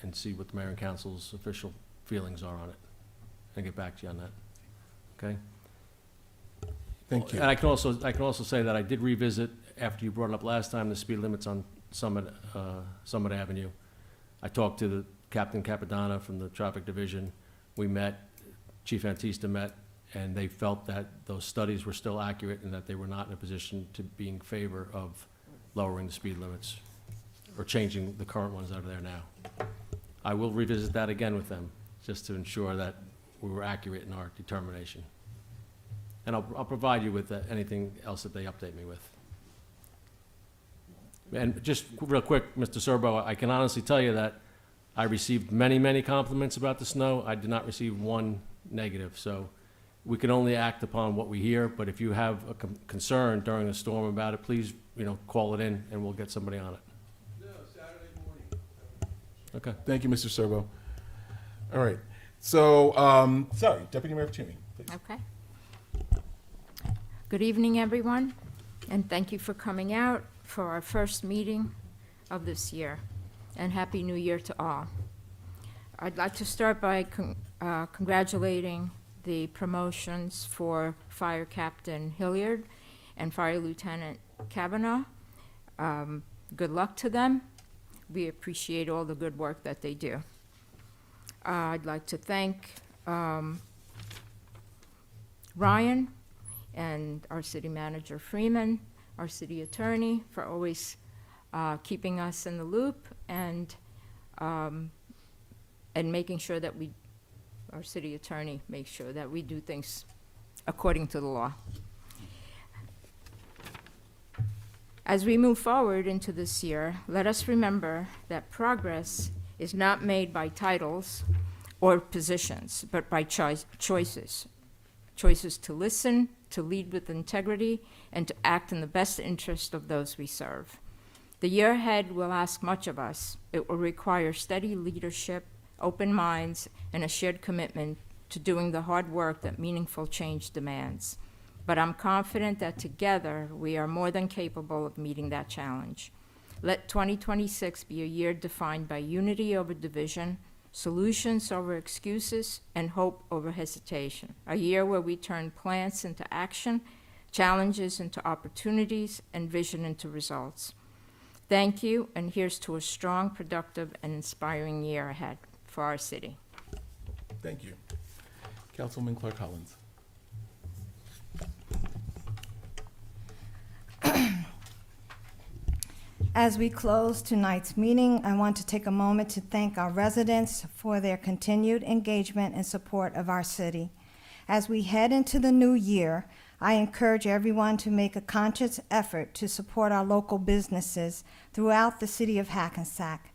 and see what the mayor and council's official feelings are on it, and get back to you on that. Okay? Thank you. And I can also say that I did revisit, after you brought it up last time, the speed limits on Summit Avenue. I talked to the Captain Capadonna from the traffic division. We met, Chief Antista met, and they felt that those studies were still accurate and that they were not in a position to be in favor of lowering the speed limits or changing the current ones that are there now. I will revisit that again with them, just to ensure that we were accurate in our determination. And I'll provide you with anything else that they update me with. And just real quick, Mr. Serbo, I can honestly tell you that I received many, many compliments about the snow. I did not receive one negative. So we can only act upon what we hear, but if you have a concern during a storm about it, please, call it in and we'll get somebody on it. No, Saturday morning. Okay. Thank you, Mr. Serbo. All right. So, sorry, Deputy Mayor Toomey, please. Okay. Good evening, everyone, and thank you for coming out for our first meeting of this year, and Happy New Year to all. I'd like to start by congratulating the promotions for Fire Captain Hilliard and Fire Lieutenant Kavanaugh. Good luck to them. We appreciate all the good work that they do. I'd like to thank Ryan and our city manager Freeman, our city attorney, for always keeping us in the loop and making sure that our city attorney makes sure that we do things according to the law. As we move forward into this year, let us remember that progress is not made by titles or positions, but by choices. Choices to listen, to lead with integrity, and to act in the best interest of those we serve. The year ahead will ask much of us. It will require steady leadership, open minds, and a shared commitment to doing the hard work that meaningful change demands. But I'm confident that together we are more than capable of meeting that challenge. Let 2026 be a year defined by unity over division, solutions over excuses, and hope over hesitation. A year where we turn plans into action, challenges into opportunities, and vision into results. Thank you, and here's to a strong, productive, and inspiring year ahead for our city. Thank you. Councilwoman Clark Collins. As we close tonight's meeting, I want to take a moment to thank our residents for their continued engagement and support of our city. As we head into the new year, I encourage everyone to make a conscious effort to support our local businesses throughout the city of Hackensack.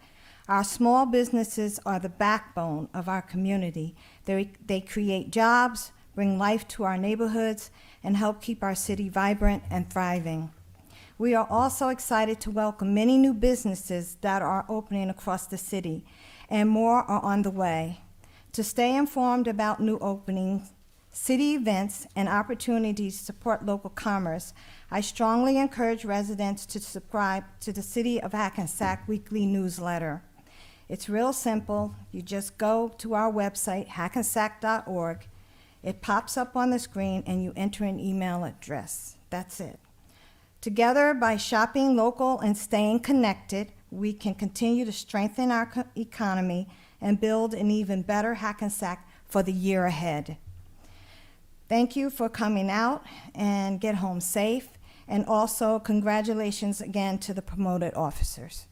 Our small businesses are the backbone of our community. They create jobs, bring life to our neighborhoods, and help keep our city vibrant and thriving. We are also excited to welcome many new businesses that are opening across the city, and more are on the way. To stay informed about new openings, city events, and opportunities to support local commerce, I strongly encourage residents to subscribe to the City of Hackensack weekly newsletter. It's real simple. You just go to our website, hackensack.org. It pops up on the screen, and you enter an email address. That's it. Together, by shopping local and staying connected, we can continue to strengthen our economy and build an even better Hackensack for the year ahead. Thank you for coming out, and get home safe. And also, congratulations again to the promoted officers.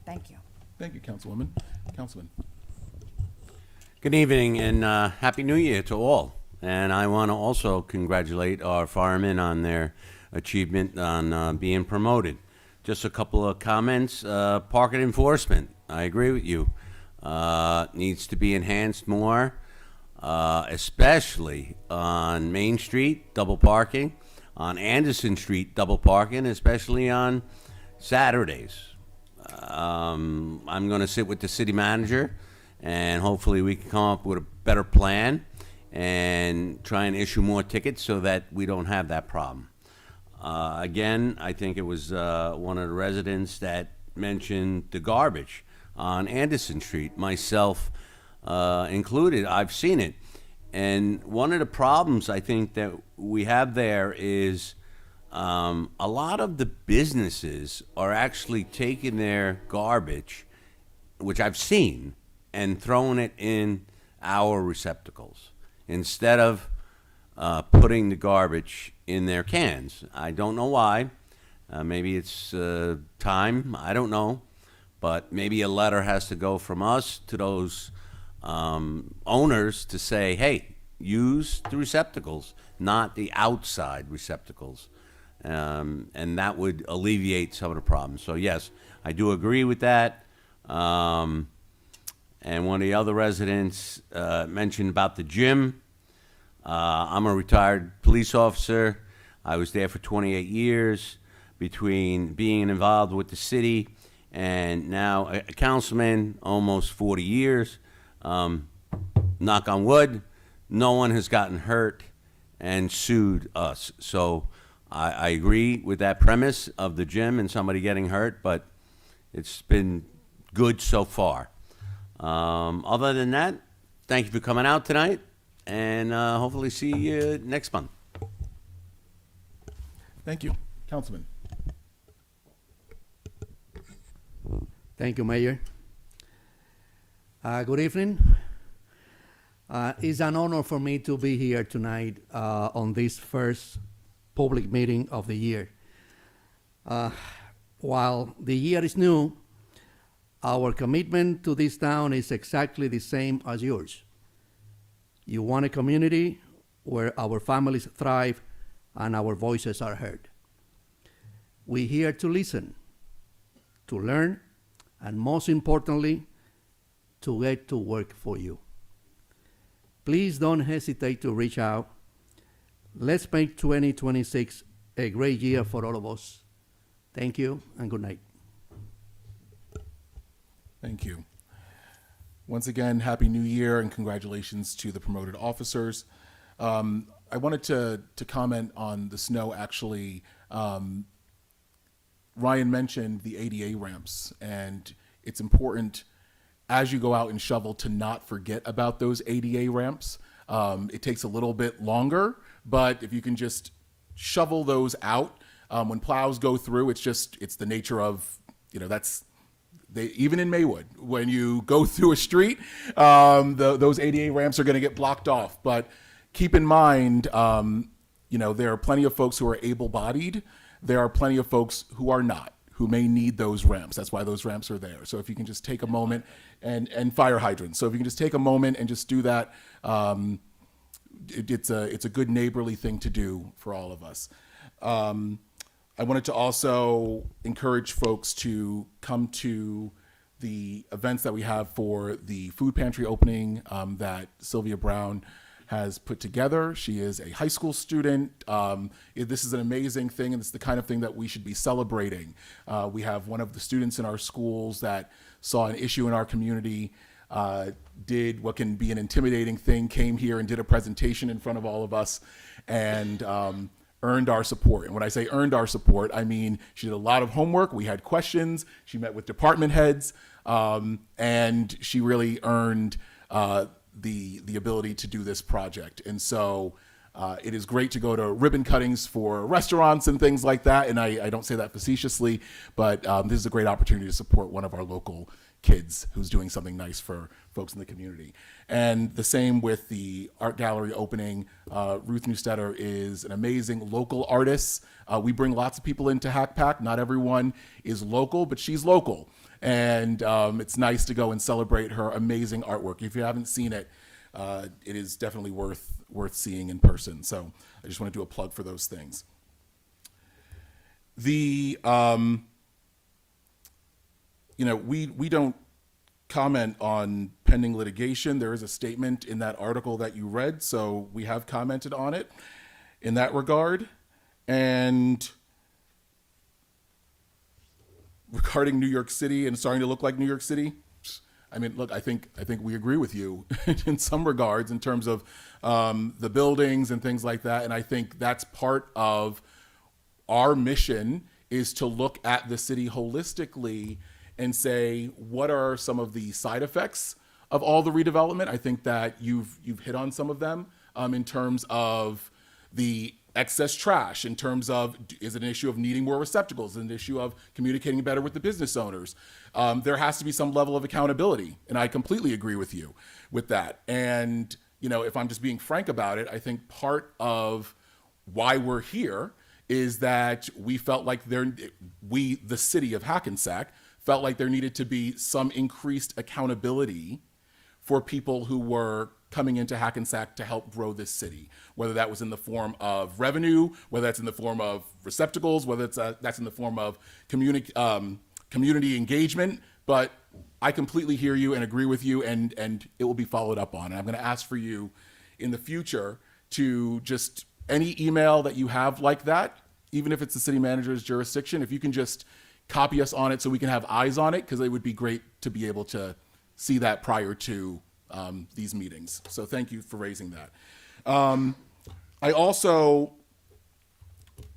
Thank you. Thank you, Councilwoman. Councilman. Good evening and Happy New Year to all. And I want to also congratulate our firemen on their achievement on being promoted. Just a couple of comments. Parking enforcement, I agree with you. Needs to be enhanced more, especially on Main Street, double parking, on Anderson Street, double parking, especially on Saturdays. I'm going to sit with the city manager, and hopefully we can come up with a better plan and try and issue more tickets so that we don't have that problem. Again, I think it was one of the residents that mentioned the garbage on Anderson Street, myself included. I've seen it. And one of the problems I think that we have there is a lot of the businesses are actually taking their garbage, which I've seen, and throwing it in our receptacles instead of putting the garbage in their cans. I don't know why. Maybe it's time. I don't know. But maybe a letter has to go from us to those owners to say, hey, use the receptacles, not the outside receptacles. And that would alleviate some of the problems. So, yes, I do agree with that. And one of the other residents mentioned about the gym. I'm a retired police officer. I was there for 28 years, between being involved with the city and now a councilman, almost 40 years. Knock on wood, no one has gotten hurt and sued us. So I agree with that premise of the gym and somebody getting hurt, but it's been good so far. Other than that, thank you for coming out tonight, and hopefully see you next month. Thank you. Councilman. Thank you, Mayor. Good evening. It's an honor for me to be here tonight on this first public meeting of the year. While the year is new, our commitment to this town is exactly the same as yours. You want a community where our families thrive and our voices are heard. We're here to listen, to learn, and most importantly, to get to work for you. Please don't hesitate to reach out. Let's make 2026 a great year for all of us. Thank you and good night. Thank you. Once again, Happy New Year and congratulations to the promoted officers. I wanted to comment on the snow, actually. Ryan mentioned the ADA ramps, and it's important as you go out and shovel to not forget about those ADA ramps. It takes a little bit longer, but if you can just shovel those out, when plows go through, it's the nature of, even in Maywood, when you go through a street, those ADA ramps are going to get blocked off. But keep in mind, there are plenty of folks who are able-bodied. There are plenty of folks who are not, who may need those ramps. That's why those ramps are there. So if you can just take a moment, and fire hydrants. So if you can just take a moment and just do that, it's a good neighborly thing to do for all of us. I wanted to also encourage folks to come to the events that we have for the food pantry opening that Sylvia Brown has put together. She is a high school student. This is an amazing thing, and it's the kind of thing that we should be celebrating. We have one of the students in our schools that saw an issue in our community, did what can be an intimidating thing, came here and did a presentation in front of all of us, and earned our support. And when I say earned our support, I mean she did a lot of homework. We had questions. She met with department heads, and she really earned the ability to do this project. And so it is great to go to ribbon cuttings for restaurants and things like that. And I don't say that facetiously, but this is a great opportunity to support one of our local kids who's doing something nice for folks in the community. And the same with the art gallery opening. Ruth Neustetter is an amazing local artist. We bring lots of people into Hackpack. Not everyone is local, but she's local. And it's nice to go and celebrate her amazing artwork. If you haven't seen it, it is definitely worth seeing in person. So I just want to do a plug for those things. We don't comment on pending litigation. There is a statement in that article that you read, so we have commented on it in that regard. And regarding New York City and starting to look like New York City, I mean, look, I think we agree with you in some regards in terms of the buildings and things like that. And I think that's part of our mission, is to look at the city holistically and say, what are some of the side effects of all the redevelopment? I think that you've hit on some of them in terms of the excess trash, in terms of, is it an issue of needing more receptacles, is it an issue of communicating better with the business owners? There has to be some level of accountability, and I completely agree with you with that. And, if I'm just being frank about it, I think part of why we're here is that we felt like the city of Hackensack, felt like there needed to be some increased accountability for people who were coming into Hackensack to help grow this city, whether that was in the form of revenue, whether that's in the form of receptacles, whether that's in the form of community engagement. But I completely hear you and agree with you, and it will be followed up on. And I'm going to ask for you in the future to just, any email that you have like that, even if it's the city manager's jurisdiction, if you can just copy us on it so we can have eyes on it, because it would be great to be able to see that prior to these meetings. So thank you for raising that. I also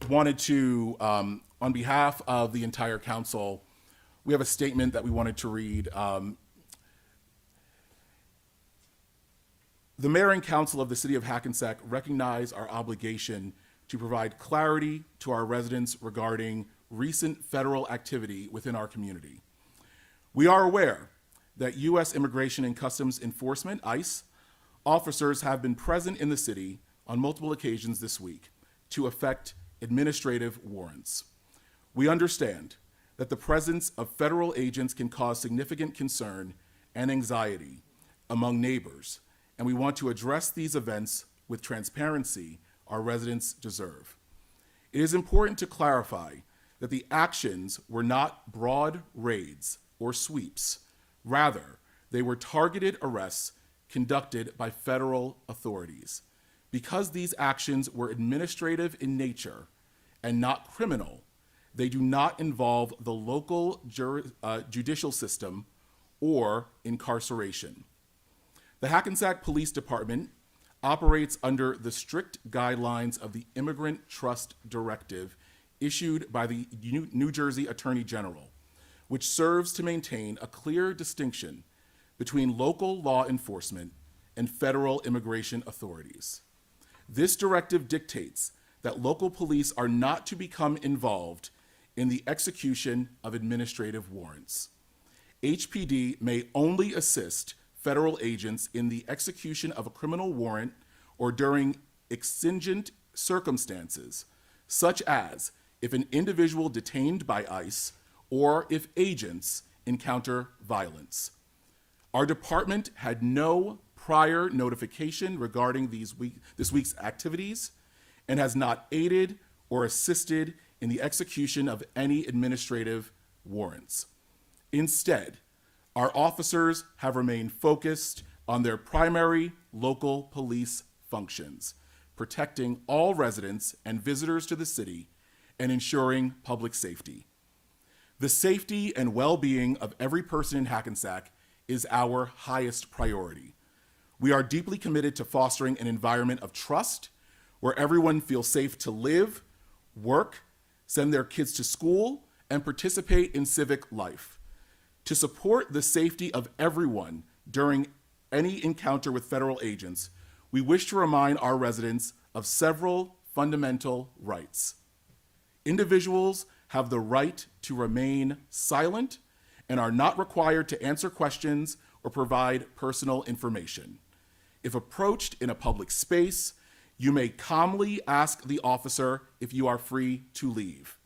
wanted to, on behalf of the entire council, we have a statement that we wanted to read. The mayor and council of the city of Hackensack recognize our obligation to provide clarity to our residents regarding recent federal activity within our community. We are aware that U.S. Immigration and Customs Enforcement, ICE, officers have been present in the city on multiple occasions this week to effect administrative warrants. We understand that the presence of federal agents can cause significant concern and anxiety among neighbors, and we want to address these events with transparency our residents deserve. It is important to clarify that the actions were not broad raids or sweeps. Rather, they were targeted arrests conducted by federal authorities. Because these actions were administrative in nature and not criminal, they do not involve the local judicial system or incarceration. The Hackensack Police Department operates under the strict guidelines of the Immigrant Trust Directive issued by the New Jersey Attorney General, which serves to maintain a clear distinction between local law enforcement and federal immigration authorities. This directive dictates that local police are not to become involved in the execution of administrative warrants. HPD may only assist federal agents in the execution of a criminal warrant or during exigent circumstances, such as if an individual detained by ICE or if agents encounter violence. Our department had no prior notification regarding this week's activities and has not aided or assisted in the execution of any administrative warrants. Instead, our officers have remained focused on their primary local police functions, protecting all residents and visitors to the city and ensuring public safety. The safety and well-being of every person in Hackensack is our highest priority. We are deeply committed to fostering an environment of trust where everyone feels safe to live, work, send their kids to school, and participate in civic life. To support the safety of everyone during any encounter with federal agents, we wish to remind our residents of several fundamental rights. Individuals have the right to remain silent and are not required to answer questions or provide personal information. If approached in a public space, you may calmly ask the officer if you are free to leave.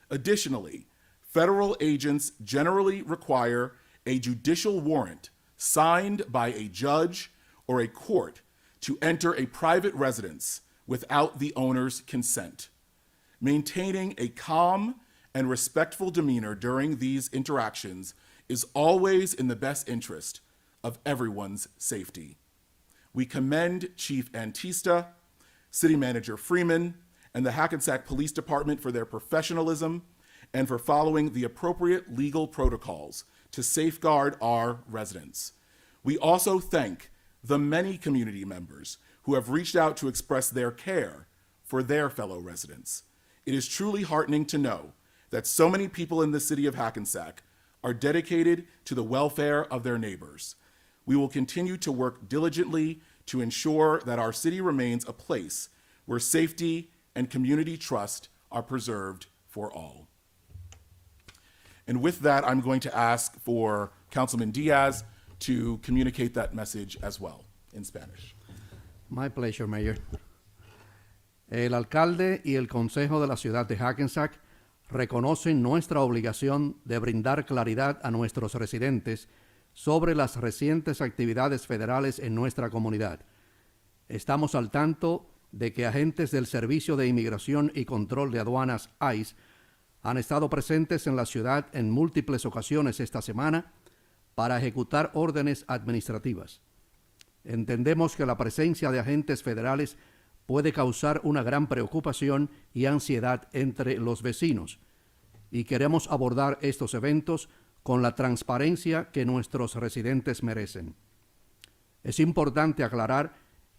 Additionally, federal agents generally require a judicial warrant signed by a judge or a court to enter a private residence without the owner's consent. Maintaining a calm and respectful demeanor during these interactions is always in the best interest of everyone's safety. We commend Chief Antista, City Manager Freeman, and the Hackensack Police Department for their professionalism and for following the appropriate legal protocols to safeguard our residents. We also thank the many community members who have reached out to express their care for their fellow residents. It is truly heartening to know that so many people in the city of Hackensack are dedicated to the welfare of their neighbors. We will continue to work diligently to ensure that our city remains a place where safety and community trust are preserved for all. And with that, I'm going to ask for Councilman Diaz to communicate that message as well in Spanish. My pleasure, Mayor. El alcalde y el consejo de la ciudad de Hackensack reconocen nuestra obligación de brindar claridad a nuestros residentes sobre las recientes actividades federales en nuestra comunidad. Estamos al tanto de que agentes del Servicio de Inmigración y Control de Aduanas, ICE, han estado presentes en la ciudad en múltiples ocasiones esta semana para ejecutar órdenes administrativas. Entendemos que la presencia de agentes federales puede causar una gran preocupación y ansiedad entre los vecinos, y queremos abordar estos eventos con la transparencia que nuestros residentes merecen. Es importante aclarar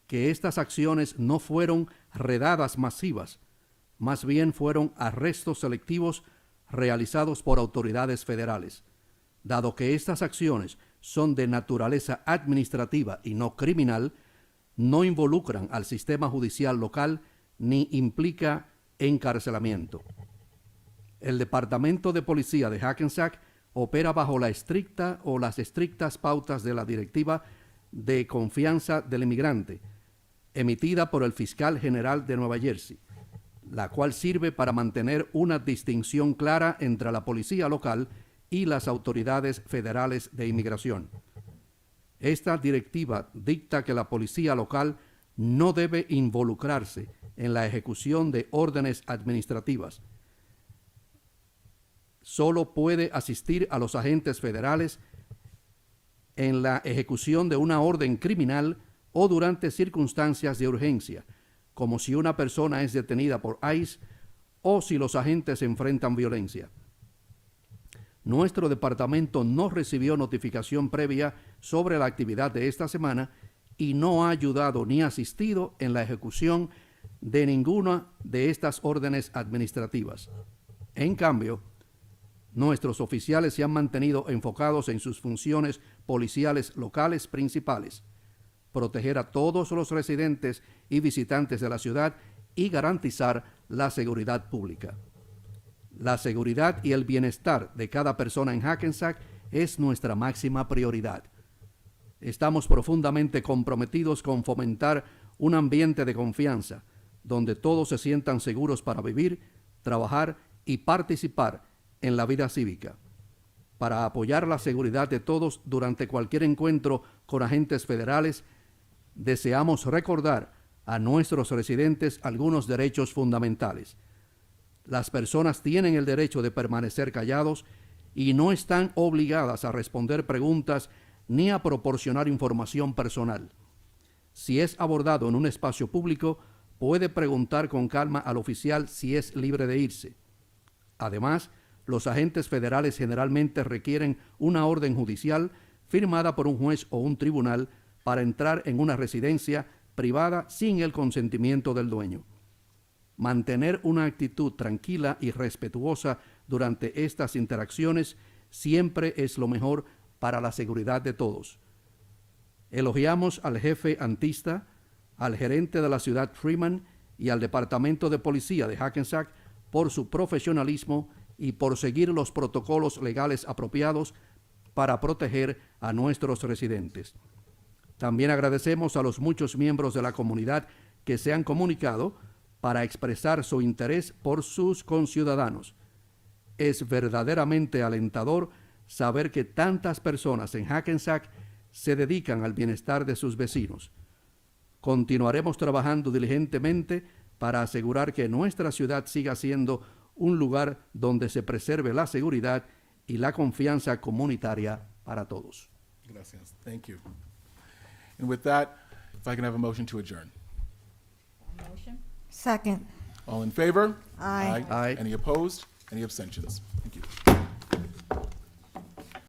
que estas acciones no fueron redadas masivas, más bien fueron arrestos selectivos realizados por autoridades federales. Dado que estas acciones son de naturaleza administrativa y no criminal, no involucran al sistema judicial local ni implica encarcelamiento. El Departamento de Policía de Hackensack opera bajo las estrictas pautas de la Directiva de Confianza del Inmigrante, emitida por el Fiscal General de Nueva Jersey, la cual sirve para mantener una distinción clara entre la policía local y las autoridades federales de inmigración. Esta directiva dicta que la policía local no debe involucrarse en la ejecución de órdenes administrativas. solo puede asistir a los agentes federales en la ejecución de una orden criminal o durante circunstancias de urgencia, como si una persona es detenida por ICE o si los agentes enfrentan violencia. Nuestro departamento no recibió notificación previa sobre la actividad de esta semana y no ha ayudado ni asistido en la ejecución de ninguna de estas órdenes administrativas. En cambio, nuestros oficiales se han mantenido enfocados en sus funciones policiales locales principales: proteger a todos los residentes y visitantes de la ciudad y garantizar la seguridad pública. La seguridad y el bienestar de cada persona en Hackensack es nuestra máxima prioridad. Estamos profundamente comprometidos con fomentar un ambiente de confianza, donde todos se sientan seguros para vivir, trabajar y participar en la vida cívica. Para apoyar la seguridad de todos durante cualquier encuentro con agentes federales, deseamos recordar a nuestros residentes algunos derechos fundamentales. Las personas tienen el derecho de permanecer callados y no están obligadas a responder preguntas ni a proporcionar información personal. Si es abordado en un espacio público, puede preguntar con calma al oficial si es libre de irse. Además, los agentes federales generalmente requieren una orden judicial firmada por un juez o un tribunal para entrar en una residencia privada sin el consentimiento del dueño. Mantener una actitud tranquila y respetuosa durante estas interacciones siempre es lo mejor para la seguridad de todos. Elogiamos al jefe antista, al gerente de la ciudad Freeman y al departamento de policía de Hackensack por su profesionalismo y por seguir los protocolos legales apropiados para proteger a nuestros residentes. También agradecemos a los muchos miembros de la comunidad que se han comunicado para expresar su interés por sus conciudadanos. Es verdaderamente alentador saber que tantas personas en Hackensack se dedican al bienestar de sus vecinos. Continuaremos trabajando diligentemente para asegurar que nuestra ciudad siga siendo un lugar donde se preserve la seguridad y la confianza comunitaria para todos. Gracias. Thank you. And with that, if I can have a motion to adjourn. Second. All in favor? Aye. Aye. Any opposed? Any abstentions?